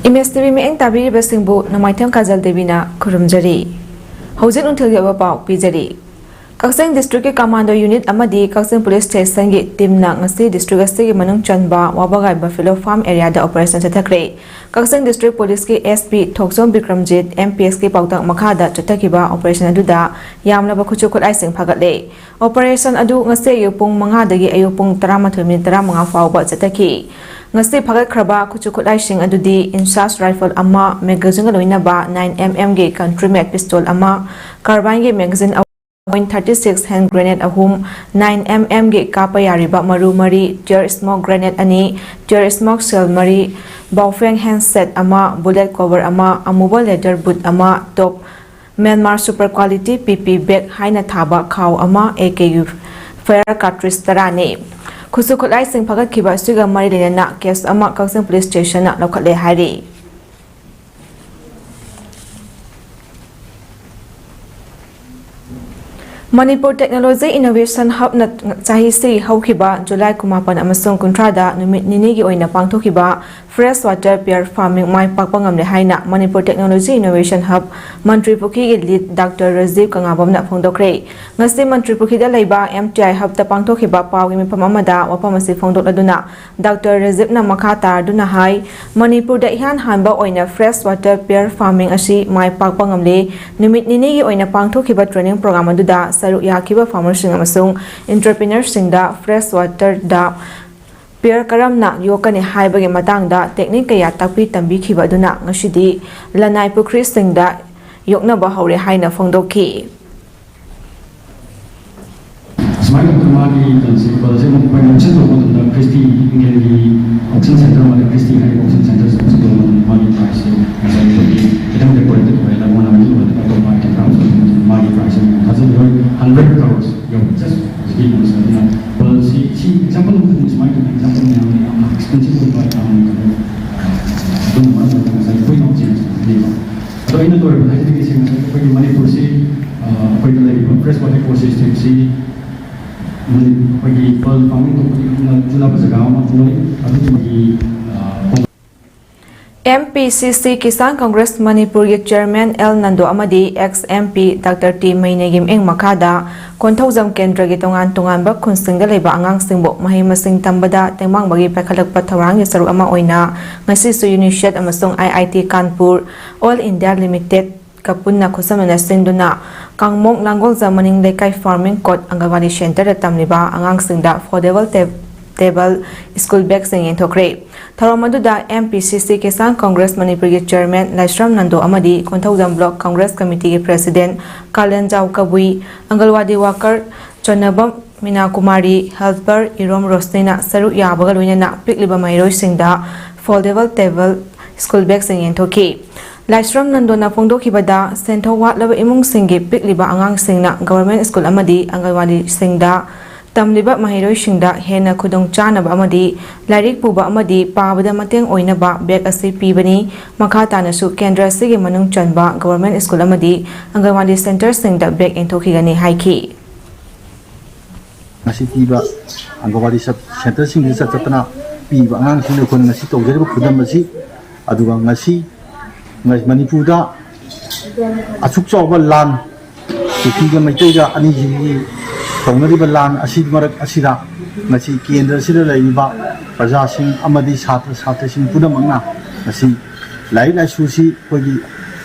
MSTV में ताबीरी बसिंगबु नमाइथम काजल देवीना खुरुमजरी हौजिक उन्थल यबा पाउ पिजरी कक्संग district के कमांडो यूनिट अमदी कक्संग पुलिस स्टेशन की टीम ना ngasi डिस्ट्रिक्ट अस्ते मनुंग चनबा वाबगाई बफेलो फार्म एरिया दा ऑपरेशन चथखरे कक्संग डिस्ट्रिक्ट पुलिस की एसपी थोक्सोम विक्रमजीत एमपीएस के पाउतक मखादा चथखिबा ऑपरेशन अदुदा यामलबा खुचु खुलाइसिंग फगतले ऑपरेशन अदु ngasi युपुंग 5 दगी अयुपुंग 13:35 फाउबा चथखि ngasi फगतखरबा खुचु खुलाइसिंग अदुदी इंसास राइफल अमा मैगजीन लोइनाबा 9mm के कंट्रीमेट पिस्तौल अमा कार्बाइन के magazine .36 hand grenade ahum 9mm ge kapa yariba maru mari tear smoke grenade ani tear smoke shell mari baofeng handset ama bullet cover ama amuba leather boot ama top Myanmar super quality PP bag haina thaba khaw ama AKU fire cartridge tarane khusu khulai sing phagat khiba suga mari lena case ama Kaksing police station na lokhale hari Manipur Technology Innovation Hub na chahi se haukiba July 9 amasong kuntrada numit nini gi oina pangthokiba fresh water pear farming mai pakpangamle haina Manipur Technology Innovation Hub Mantri Pukhi gi lead Dr. Rajiv Kangabam na phongdokre ngasi Mantri Pukhi da leiba MTI Hub ta pangthokiba pawgi mifam amada wapamasi phongdok aduna Dr. Rajiv na makha tar duna hai Manipur da ihan hanba oina fresh water pear farming asi mai pakpangamle numit nini gi oina pangthokiba training program aduda Saruk yakiba farmers amasung entrepreneurs da fresh water da pear karamna yokani haibagi matangda technique kaya takpi tambi khiba duna ngasidi lanai pukri singda yokna ba haure haina phongdokhi Semakin kemari dan sebab saya mempunyai untuk Kristi menjadi auction center mana Kristi hari auction center sebelum mari price saya kita mendapat itu adalah mana lagi atau market house mari price hasil 100 crores yang just sedikit misalnya kalau si example untuk semakin example yang expensive untuk itu mana saya pun nak jenis ni atau ini tu ada lagi sih misalnya pergi Manipur si pergi lagi fresh water ecosystem si pergi pearl farming tu juna bersegawa macam ni atau pergi MPCC Kisan Congress Manipur ke Chairman L Nando Amadi ex-MP Dr. T Mainegim eng makada konthojam kendra ge tongan ba khunsing da leiba angang singbo mahai masing tambada tengmang bagi pakhalak patharang ge saru ama oina ngasi su Unished amasung IIT Kanpur All India Limited kapunna khosamana sinduna kangmok langgol zamaning lekai farming code angawani center da tamliba angang singda affordable table school bag sing thokre tharomaduda MPCC Kisan Congress Manipur ke Chairman Laisram Nando Amadi Konthojam Block Congress Committee ke President Kalen Jau Kabui Angalwadi worker Chonabam Mina Kumari helper Irom Rosnina Saru Yabaga Luina Pikliba Mairoi singda foldable table school bag sing thokhi Laisram Nando na phongdokhibada sentho watlaba imung singi pikliba angang singna government school amadi Angalwadi singda tamliba mahiroi singda hena khudong chanaba amadi lairik puba amadi pabada mateng oinaba bag ase pibani makha tanasu kendra sigi manung chanba government school amadi Angalwadi center singda bag enthokigani haiki ngasi piba Angalwadi center singdi satana piba angang singna kon ngasi tawjeriba khudam basi aduga ngasi Manipur da asuk chawba lan tiga maitai ga ani ji tawngariba lan asi marak asida ngasi kendra sida laiba praja sing amadi satra sing pudamangna ngasi lai susi kogi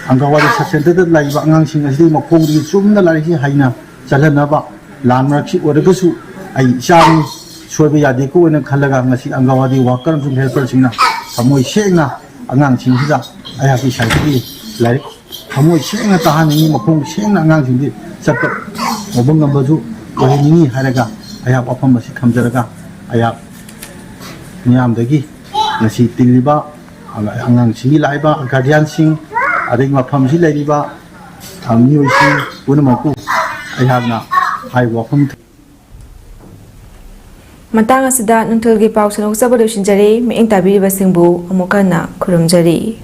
Angalwadi center da laiba angang sing asi makong ri chumna lai hi haina chalana ba lan marak si oragasu ai chang soiba yade ko na khalaga ngasi Angalwadi worker jum helper singna samoi sengna angang sing sida ayah kisah ini, lari, kamu siapa tahan ini, makung siapa angang sini, sebab ngobong ngambal tu, kalau ini harga, ayah apa masih kamjaraga, ayah ni am lagi, nasi tiliba, angang sini lagi ba, guardian sing, ada yang apa masih lagi ba, kami isi, pun maku, ayah na, ayah wapam. Matang asida nuntul gi pau sanok sabado shinjari me ing tabi basingbu amukana kurumjari